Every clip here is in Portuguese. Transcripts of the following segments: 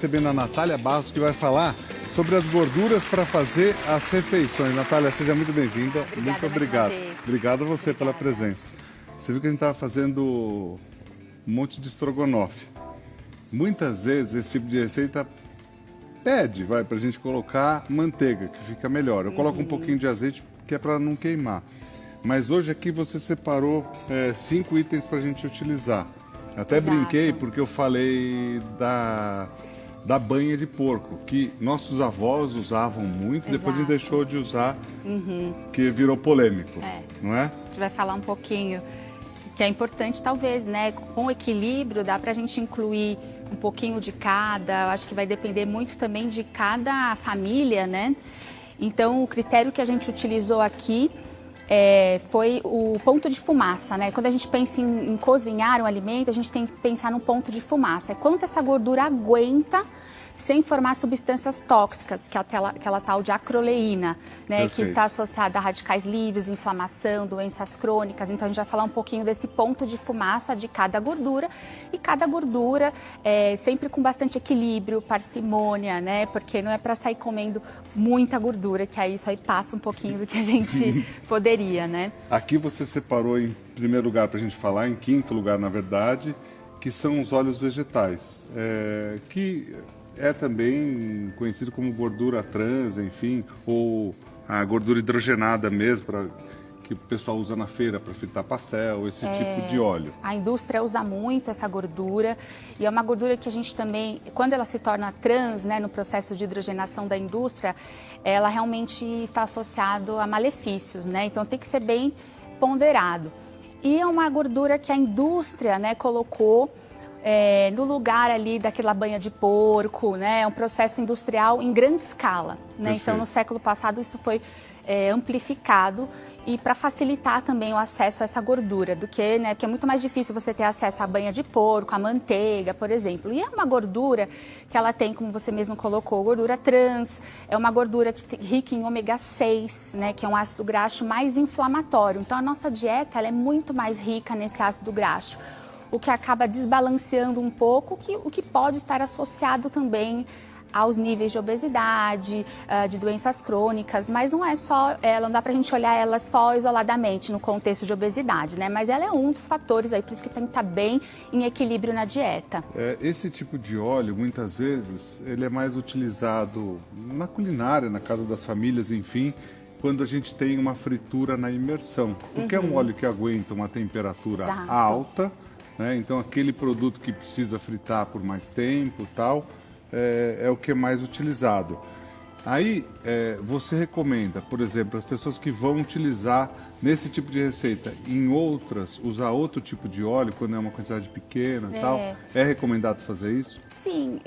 Recebendo a Natália Barros, que vai falar sobre as gorduras para fazer as refeições. Natália, seja muito bem-vinda. Muito obrigado. Obrigado a você pela presença. Você viu que a gente estava fazendo um monte de estrogonofe. Muitas vezes esse tipo de receita pede, para a gente colocar manteiga, que fica melhor. Eu coloco um pouquinho de azeite, que é para não queimar. Mas hoje aqui você separou 5 itens para a gente utilizar. Até brinquei porque eu falei da banha de porco, que nossos avós usavam muito, depois a gente deixou de usar, que virou polêmico, não é? A gente vai falar um pouquinho, que é importante talvez, né? Com equilíbrio, dá pra gente incluir um pouquinho de cada, eu acho que vai depender muito também de cada família, né? Então, o critério que a gente utilizou aqui foi o ponto de fumaça, né? Quando a gente pensa em cozinhar um alimento, a gente tem que pensar no ponto de fumaça. É quanto essa gordura aguenta sem formar substâncias tóxicas, que é aquela tal de acroleína, né? Que está associada a radicais livres, inflamação, doenças crônicas. Então, a gente vai falar um pouquinho desse ponto de fumaça de cada gordura. E cada gordura sempre com bastante equilíbrio, parcimônia, né? Porque não é para sair comendo muita gordura, que aí isso aí passa um pouquinho do que a gente poderia, né? Aqui você separou em primeiro lugar para a gente falar, em quinto lugar, na verdade, que são os óleos vegetais, que é também conhecido como gordura trans, enfim, ou a gordura hidrogenada mesmo, que o pessoal usa na feira para fritar pastel, esse tipo de óleo. A indústria usa muito essa gordura e é uma gordura que a gente também, quando ela se torna trans, né, no processo de hidrogenação da indústria, ela realmente está associada a malefícios, né? Então tem que ser bem ponderado. E é uma gordura que a indústria, né, colocou no lugar ali daquela banha de porco, né? É um processo industrial em grande escala, né? Então, no século passado, isso foi amplificado e para facilitar também o acesso a essa gordura, né? Porque é muito mais difícil você ter acesso à banha de porco, à manteiga, por exemplo. E é uma gordura que ela tem, como você mesmo colocou, gordura trans, é uma gordura rica em ômega 6, né? Que é um ácido graxo mais inflamatório. Então, a nossa dieta ela é muito mais rica nesse ácido graxo, o que acaba desbalanceando um pouco o que pode estar associado também aos níveis de obesidade, de doenças crônicas, mas não é só ela, não dá pra gente olhar ela só isoladamente no contexto de obesidade, né? Mas ela é um dos fatores aí, por isso que tem que estar bem em equilíbrio na dieta. Esse tipo de óleo, muitas vezes, ele é mais utilizado na culinária, na casa das famílias, enfim, quando a gente tem uma fritura na imersão, porque é um óleo que aguenta uma temperatura alta, né? Então, aquele produto que precisa fritar por mais tempo e tal, é o que é mais utilizado. Aí, você recomenda, por exemplo, as pessoas que vão utilizar nesse tipo de receita, em outras, usar outro tipo de óleo, quando é uma quantidade pequena e tal? É recomendado fazer isso? Sim,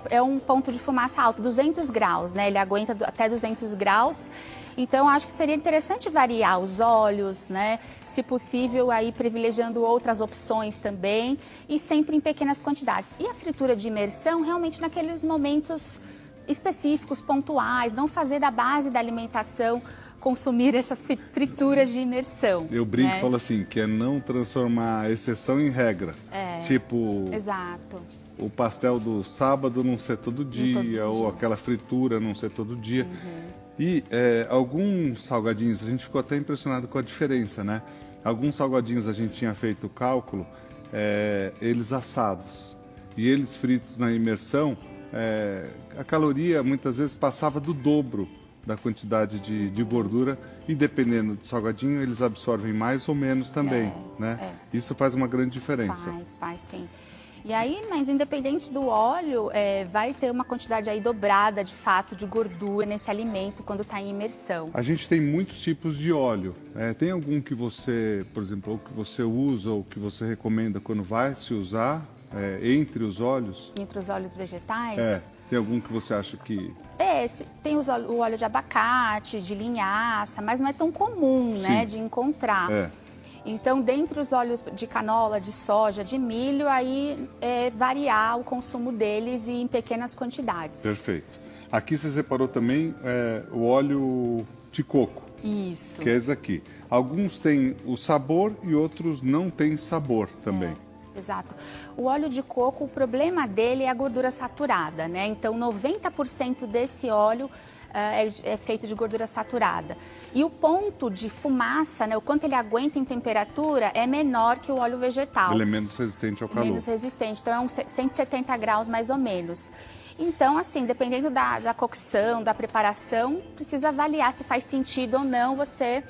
é um ponto de fumaça alto, 200 graus, né? Ele aguenta até 200 graus. Então, acho que seria interessante variar os óleos, né? Se possível, aí privilegiando outras opções também e sempre em pequenas quantidades. E a fritura de imersão, realmente naqueles momentos específicos, pontuais, não fazer da base da alimentação consumir essas frituras de imersão. Eu brinco e falo assim, que é não transformar a exceção em regra. Tipo, o pastel do sábado não ser todo dia, ou aquela fritura não ser todo dia. E alguns salgadinhos, a gente ficou até impressionado com a diferença, né? Alguns salgadinhos a gente tinha feito o cálculo, eles assados. E eles fritos na imersão, a caloria muitas vezes passava do dobro da quantidade de gordura, e dependendo do salgadinho, eles absorvem mais ou menos também, né? Isso faz uma grande diferença. Faz sim. E aí, mas independente do óleo, vai ter uma quantidade aí dobrada, de fato, de gordura nesse alimento quando está em imersão. A gente tem muitos tipos de óleo. Tem algum que você, por exemplo, ou que você usa ou que você recomenda quando vai se usar entre os óleos? Entre os óleos vegetais? Tem algum que você acha que... Tem o óleo de abacate, de linhaça, mas não é tão comum, né, de encontrar. Então, dentre os óleos de canola, de soja, de milho, aí variar o consumo deles e em pequenas quantidades. Perfeito. Aqui você separou também o óleo de coco. Isso. Que é esse aqui. Alguns têm o sabor e outros não têm sabor também. Exato. O óleo de coco, o problema dele é a gordura saturada, né? Então, 90% desse óleo é feito de gordura saturada. E o ponto de fumaça, né, o quanto ele aguenta em temperatura, é menor que o óleo vegetal. Ele é menos resistente ao calor. Menos resistente, então é uns 170 graus mais ou menos. Então, assim, dependendo da cocção, da preparação, precisa avaliar se faz sentido ou não você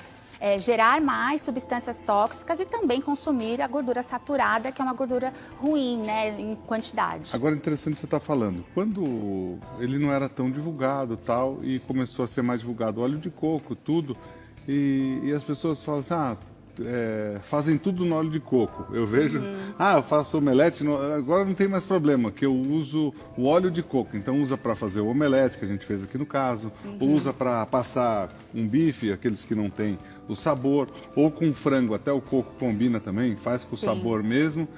gerar mais substâncias tóxicas e também consumir a gordura saturada, que é uma gordura ruim, né, em quantidade. Agora, interessante você estar falando, quando ele não era tão divulgado tal, e começou a ser mais divulgado o óleo de coco, tudo, e as pessoas falam assim, fazem tudo no óleo de coco. Eu vejo, eu faço omelete, agora não tem mais problema, que eu uso o óleo de coco. Então usa para fazer o omelete, que a gente fez aqui no caso, ou usa para passar um bife, aqueles que não tem o sabor, ou com frango, até o coco combina também, faz com o sabor mesmo,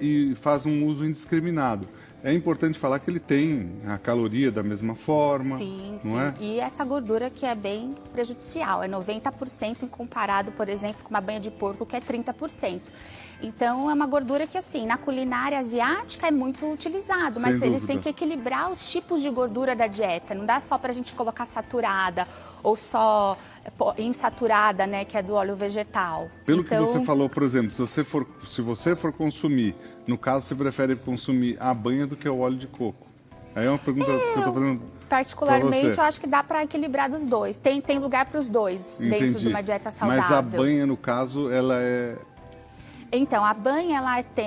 e faz um uso indiscriminado. É importante falar que ele tem a caloria da mesma forma, não é? E essa gordura que é bem prejudicial, é 90% em comparado, por exemplo, com uma banha de porco que é 30%. Então, é uma gordura que, assim, na culinária asiática é muito utilizado, mas eles têm que equilibrar os tipos de gordura da dieta. Não dá só para a gente colocar saturada ou só insaturada, né, que é do óleo vegetal. Pelo que você falou, por exemplo, se você for consumir, no caso, você prefere consumir a banha do que o óleo de coco? Aí é uma pergunta que eu estou fazendo. Particularmente, eu acho que dá para equilibrar dos dois. Tem lugar para os dois dentro de uma dieta saudável. Mas a banha, no caso, ela é... Então, a banha,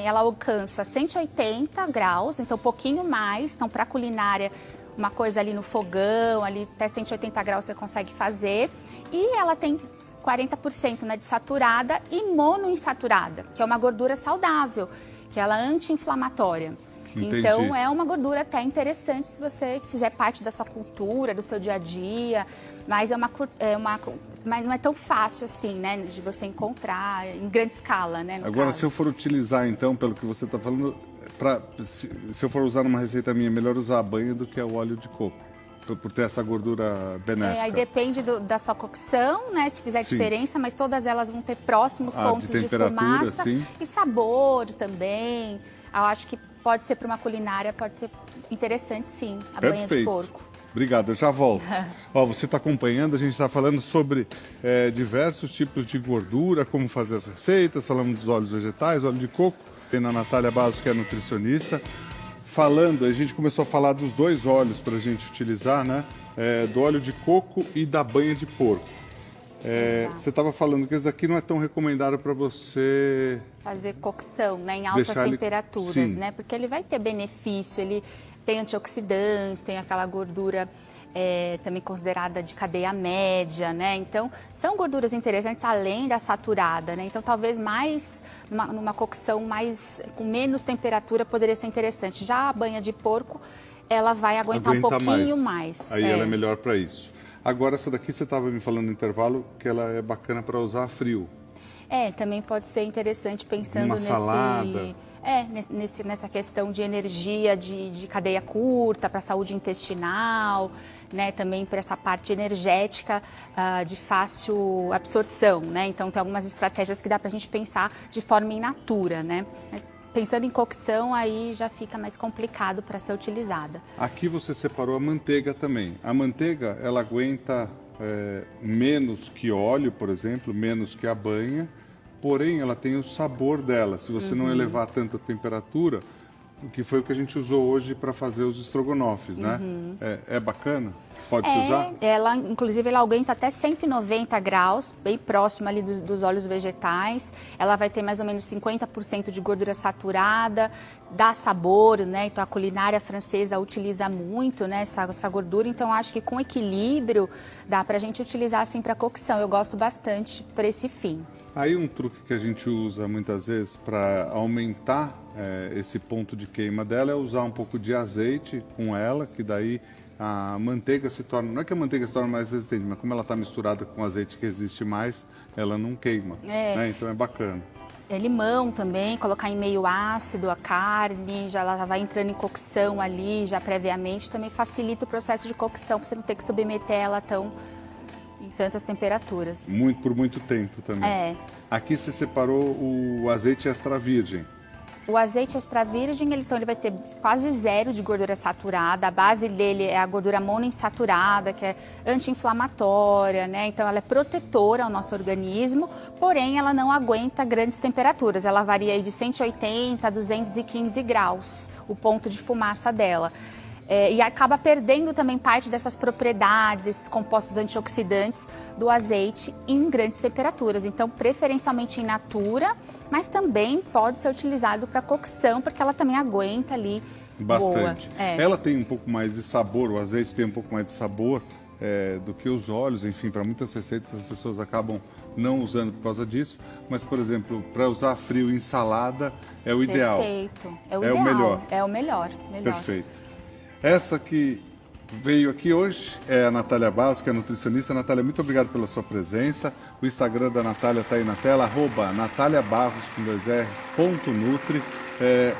ela alcança 180 graus, então um pouquinho mais. Então, para culinária, uma coisa ali no fogão, ali até 180 graus você consegue fazer. E ela tem 40%, né, de saturada e monoinsaturada, que é uma gordura saudável, que ela é anti-inflamatória. Entendi. Então, é uma gordura até interessante se você fizer parte da sua cultura, do seu dia a dia, mas mas não é tão fácil assim, né, de você encontrar em grande escala, né, no Agora, caso. se eu for utilizar, então, pelo que você está falando, se eu for usar numa receita minha, é melhor usar a banha do que o óleo de coco, por ter essa gordura benéfica. Aí depende da sua cocção, né, se fizer diferença, mas todas elas vão ter próximos pontos de fumaça e sabor também. Eu acho que pode ser para uma culinária, pode ser interessante, sim, a banha de porco. Obrigado, eu já volto. Ó, você está acompanhando, a gente está falando sobre diversos tipos de gordura, como fazer as receitas, falamos dos óleos vegetais, óleo de coco. Tem a Natália Basos, que é nutricionista. A gente começou a falar dos dois óleos para a gente utilizar, né? Do óleo de coco e da banha de porco. Você estava falando que esse aqui não é tão recomendado para você... fazer cocção, né, em altas temperaturas, né? Porque ele vai ter benefício, ele tem antioxidantes, tem aquela gordura também considerada de cadeia média, né? Então, são gorduras interessantes além da saturada, né? Então, talvez mais, numa cocção com menos temperatura poderia ser interessante. Já a banha de porco, ela vai aguentar um pouquinho mais. Aí ela é melhor para isso. Agora, essa daqui você estava me falando no intervalo que ela é bacana para usar frio. Também pode ser interessante pensando nessa questão de energia de cadeia curta para a saúde intestinal, né? Também para essa parte energética de fácil absorção, né? Então tem algumas estratégias que dá para a gente pensar de forma in natura, né? Mas pensando em cocção, aí já fica mais complicado para ser utilizada. Aqui você separou a manteiga também. A manteiga, ela aguenta menos que óleo, por exemplo, menos que a banha, porém ela tem o sabor dela. Se você não elevar tanto a temperatura, que foi o que a gente usou hoje para fazer os estrogonofes, né? É bacana? Pode-se usar? Inclusive, ela aguenta até 190 graus, bem próximo ali dos óleos vegetais. Ela vai ter mais ou menos 50% de gordura saturada, dá sabor, né? Então, a culinária francesa utiliza muito, né, essa gordura. Então, acho que com equilíbrio dá para a gente utilizar assim para cocção. Eu gosto bastante para esse fim. Aí um truque que a gente usa muitas vezes para aumentar esse ponto de queima dela é usar um pouco de azeite com ela, que daí a manteiga se torna... Não é que a manteiga se torna mais resistente, mas como ela está misturada com azeite que resiste mais, ela não queima, né? Então é bacana. Limão também, colocar em meio ácido a carne, ela já vai entrando em cocção ali, já previamente, também facilita o processo de cocção, para você não ter que submeter ela em tantas temperaturas. Por muito tempo também. Aqui você separou o azeite extra virgem. O azeite extra virgem, então, ele vai ter quase zero de gordura saturada. A base dele é a gordura monoinsaturada, que é anti-inflamatória, né? Então, ela é protetora ao nosso organismo, porém, ela não aguenta grandes temperaturas. Ela varia aí de 180 a 215 graus, o ponto de fumaça dela. E acaba perdendo também parte dessas propriedades, esses compostos antioxidantes do azeite em grandes temperaturas. Então, preferencialmente in natura, mas também pode ser utilizado para cocção, porque ela também aguenta ali bastante. Boa. Ela tem um pouco mais de sabor, o azeite tem um pouco mais de sabor do que os óleos. Enfim, para muitas receitas as pessoas acabam não usando por causa disso, mas, por exemplo, para usar frio em salada é o ideal. Perfeito. É o ideal. O melhor. É o melhor. Perfeito. Essa que veio aqui hoje é a Natália Barros, que é nutricionista. Natália, muito obrigado pela sua presença. O Instagram da Natália está aí na tela, @nataliabarros_nutri.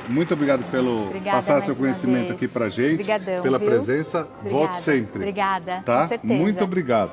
Muito obrigado pelo passar seu conhecimento aqui para a gente. Obrigadão, pela viu? presença. Obrigada. Volte sempre. Obrigada, tá? com certeza. Muito obrigado.